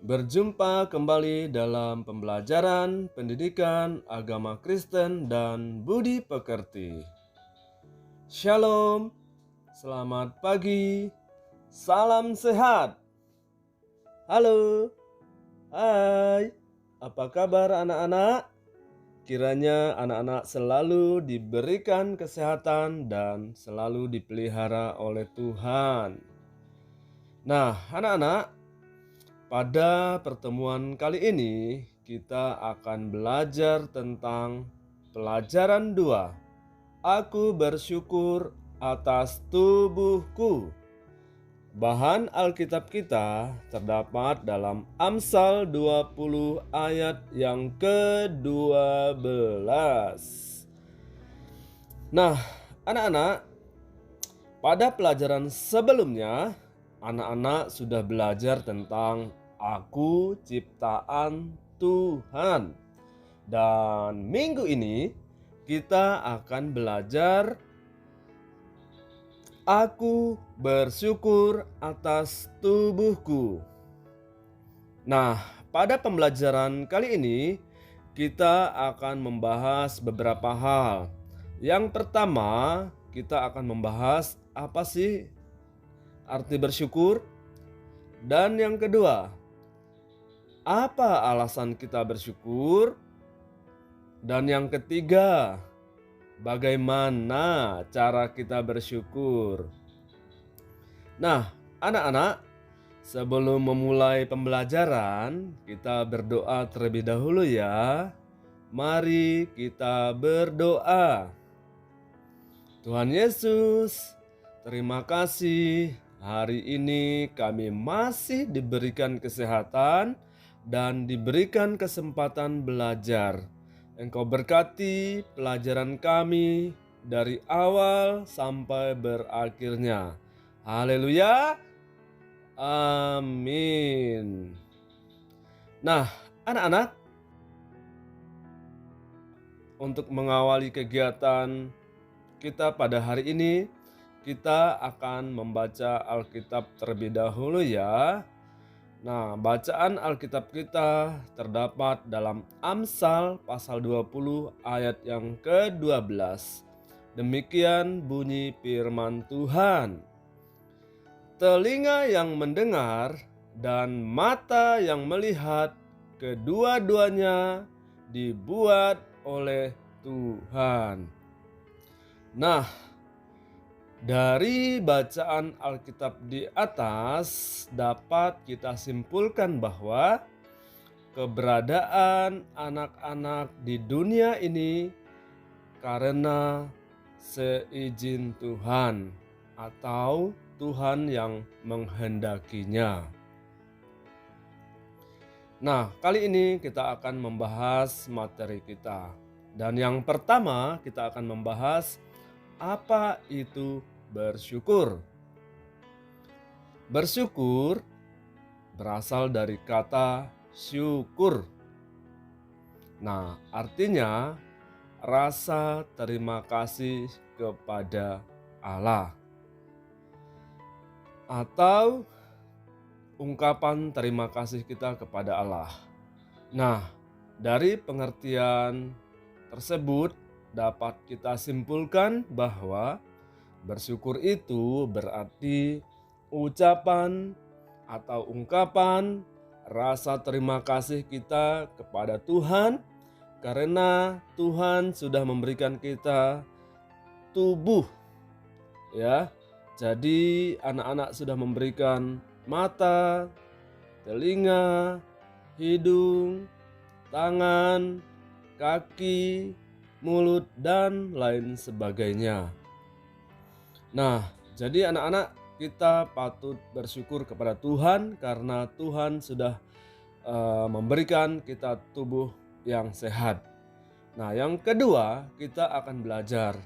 Berjumpa kembali dalam pembelajaran pendidikan agama Kristen dan budi pekerti. Shalom, selamat pagi, salam sehat. Halo, hai, apa kabar anak-anak? Kiranya anak-anak selalu diberikan kesehatan dan selalu dipelihara oleh Tuhan. Nah, anak-anak, pada pertemuan kali ini kita akan belajar tentang pelajaran 2. Aku bersyukur atas tubuhku. Bahan Alkitab kita terdapat dalam Amsal 20 ayat yang ke-12. Nah, anak-anak, pada pelajaran sebelumnya anak-anak sudah belajar tentang aku ciptaan Tuhan. Dan minggu ini kita akan belajar aku bersyukur atas tubuhku. Nah, pada pembelajaran kali ini kita akan membahas beberapa hal. Yang pertama, kita akan membahas apa sih arti bersyukur? Dan yang kedua, apa alasan kita bersyukur? Dan yang ketiga, bagaimana cara kita bersyukur? Nah, anak-anak, sebelum memulai pembelajaran, kita berdoa terlebih dahulu ya. Mari kita berdoa. Tuhan Yesus, terima kasih. Hari ini kami masih diberikan kesehatan dan diberikan kesempatan belajar. Engkau berkati pelajaran kami dari awal sampai berakhirnya. Haleluya. Amin. Nah, anak-anak, untuk mengawali kegiatan kita pada hari ini, kita akan membaca Alkitab terlebih dahulu ya. Nah, bacaan Alkitab kita terdapat dalam Amsal pasal 20 ayat yang ke-12. Demikian bunyi firman Tuhan. Telinga yang mendengar dan mata yang melihat, kedua-duanya dibuat oleh Tuhan. Nah, dari bacaan Alkitab di atas dapat kita simpulkan bahwa keberadaan anak-anak di dunia ini karena seizin Tuhan atau Tuhan yang menghendakinya. Nah, kali ini kita akan membahas materi kita. Dan yang pertama kita akan membahas apa itu bersyukur. Bersyukur berasal dari kata syukur. Nah, artinya rasa terima kasih kepada Allah atau ungkapan terima kasih kita kepada Allah. Nah, dari pengertian tersebut dapat kita simpulkan bahwa bersyukur itu berarti ucapan atau ungkapan rasa terima kasih kita kepada Tuhan karena Tuhan sudah memberikan kita tubuh ya. Jadi anak-anak sudah memberikan mata, telinga, hidung, tangan, kaki, mulut, dan lain sebagainya. Nah, jadi anak-anak, kita patut bersyukur kepada Tuhan karena Tuhan sudah memberikan kita tubuh yang sehat. Nah, yang kedua, kita akan belajar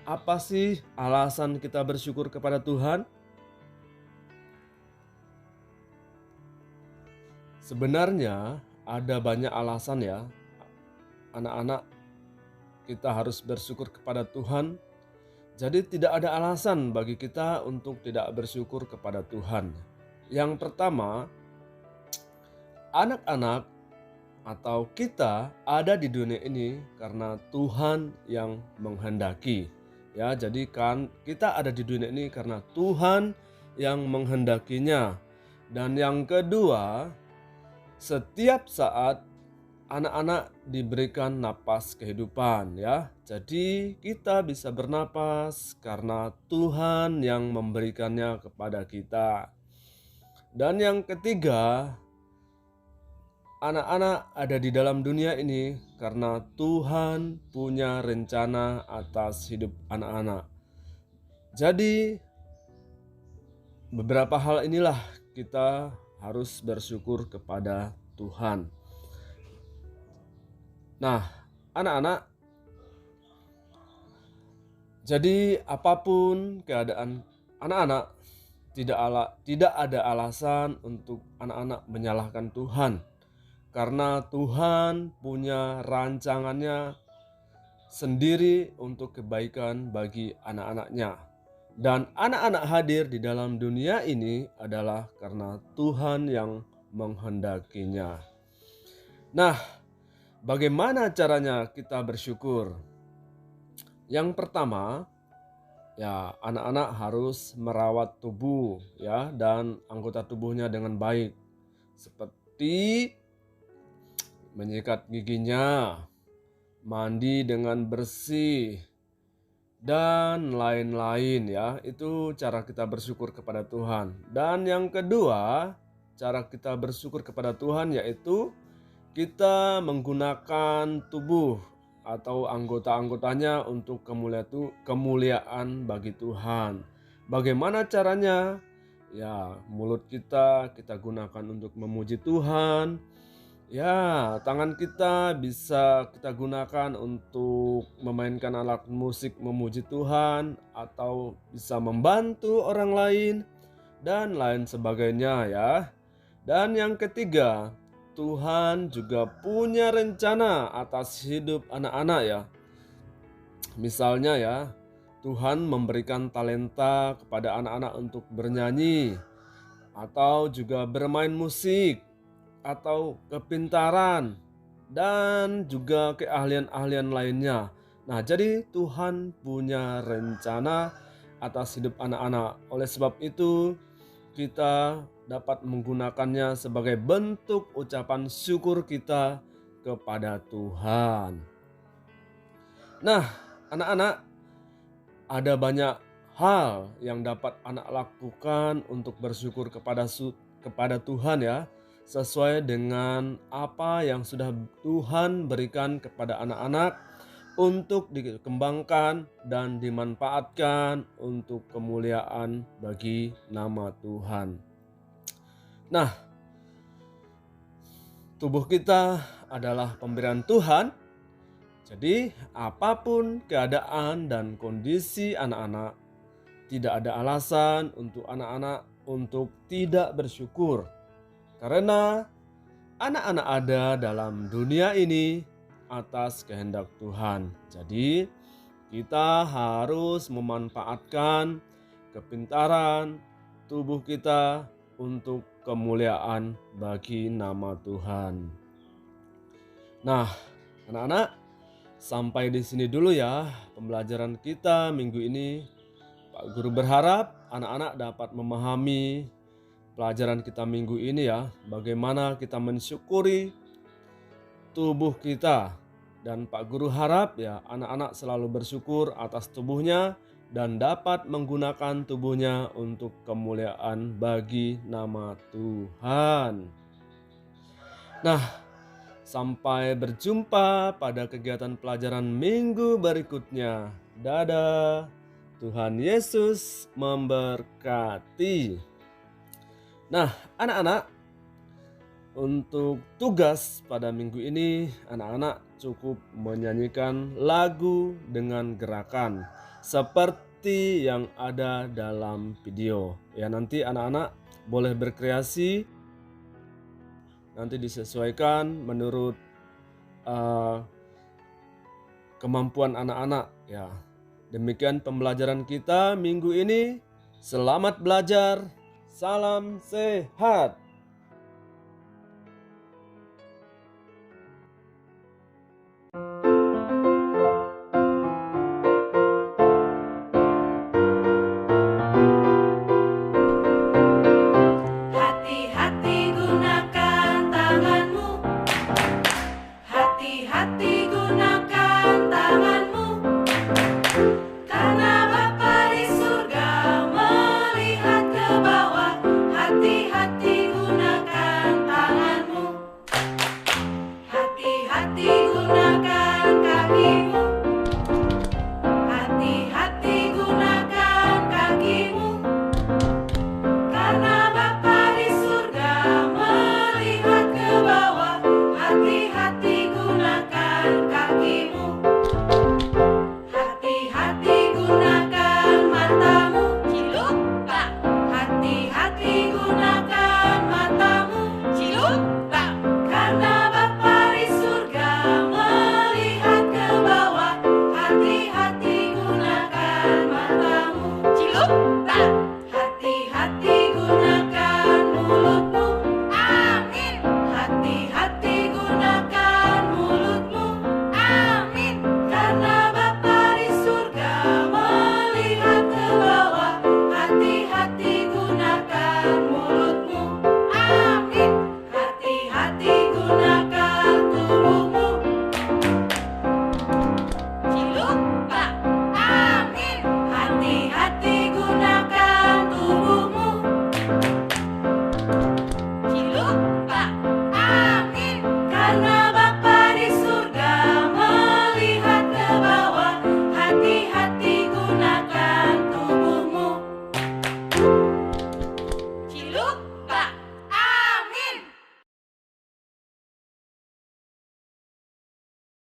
apa sih alasan kita bersyukur kepada Tuhan? Sebenarnya ada banyak alasan ya. Anak-anak, kita harus bersyukur kepada Tuhan. Jadi tidak ada alasan bagi kita untuk tidak bersyukur kepada Tuhan. Yang pertama, anak-anak atau kita ada di dunia ini karena Tuhan yang menghendaki. Ya, jadi kan kita ada di dunia ini karena Tuhan yang menghendakinya. Dan yang kedua, setiap saat anak-anak diberikan napas kehidupan ya. Jadi kita bisa bernapas karena Tuhan yang memberikannya kepada kita. Dan yang ketiga, anak-anak ada di dalam dunia ini karena Tuhan punya rencana atas hidup anak-anak. Jadi beberapa hal inilah kita harus bersyukur kepada Tuhan. Nah, anak-anak, jadi apapun keadaan anak-anak, tidak ada alasan untuk anak-anak menyalahkan Tuhan. Karena Tuhan punya rancangannya sendiri untuk kebaikan bagi anak-anaknya. Dan anak-anak hadir di dalam dunia ini adalah karena Tuhan yang menghendakinya. Nah, bagaimana caranya kita bersyukur? Yang pertama, ya anak-anak harus merawat tubuh ya dan anggota tubuhnya dengan baik. Seperti menyikat giginya, mandi dengan bersih, dan lain-lain ya. Itu cara kita bersyukur kepada Tuhan. Dan yang kedua, cara kita bersyukur kepada Tuhan yaitu kita menggunakan tubuh atau anggota-anggotanya untuk kemuliaan bagi Tuhan. Bagaimana caranya? Ya, mulut kita gunakan untuk memuji Tuhan. Ya, tangan kita bisa kita gunakan untuk memainkan alat musik memuji Tuhan atau bisa membantu orang lain dan lain sebagainya ya. Dan yang ketiga, Tuhan juga punya rencana atas hidup anak-anak ya. Misalnya ya, Tuhan memberikan talenta kepada anak-anak untuk bernyanyi atau juga bermain musik atau kepintaran dan juga keahlian-ahlian lainnya. Nah, jadi Tuhan punya rencana atas hidup anak-anak. Oleh sebab itu, kita dapat menggunakannya sebagai bentuk ucapan syukur kita kepada Tuhan. Nah, anak-anak, ada banyak hal yang dapat anak lakukan untuk bersyukur kepada Tuhan ya, sesuai dengan apa yang sudah Tuhan berikan kepada anak-anak untuk dikembangkan dan dimanfaatkan untuk kemuliaan bagi nama Tuhan. Nah, tubuh kita adalah pemberian Tuhan. Jadi, apapun keadaan dan kondisi anak-anak, tidak ada alasan untuk anak-anak untuk tidak bersyukur. Karena anak-anak ada dalam dunia ini atas kehendak Tuhan. Jadi, kita harus memanfaatkan kepintaran tubuh kita untuk kemuliaan bagi nama Tuhan. Nah, anak-anak, sampai di sini dulu ya pembelajaran kita minggu ini. Pak Guru berharap anak-anak dapat memahami pelajaran kita minggu ini ya. Bagaimana kita mensyukuri tubuh kita. Dan Pak Guru harap ya anak-anak selalu bersyukur atas tubuhnya dan dapat menggunakan tubuhnya untuk kemuliaan bagi nama Tuhan. Nah, sampai berjumpa pada kegiatan pelajaran minggu berikutnya. Dadah. Tuhan Yesus memberkati. Nah, anak-anak, untuk tugas pada minggu ini, anak-anak cukup menyanyikan lagu dengan gerakan seperti yang ada dalam video. Ya, nanti anak-anak boleh berkreasi, nanti disesuaikan menurut kemampuan anak-anak ya. Demikian pembelajaran kita minggu ini. Selamat belajar. Salam sehat.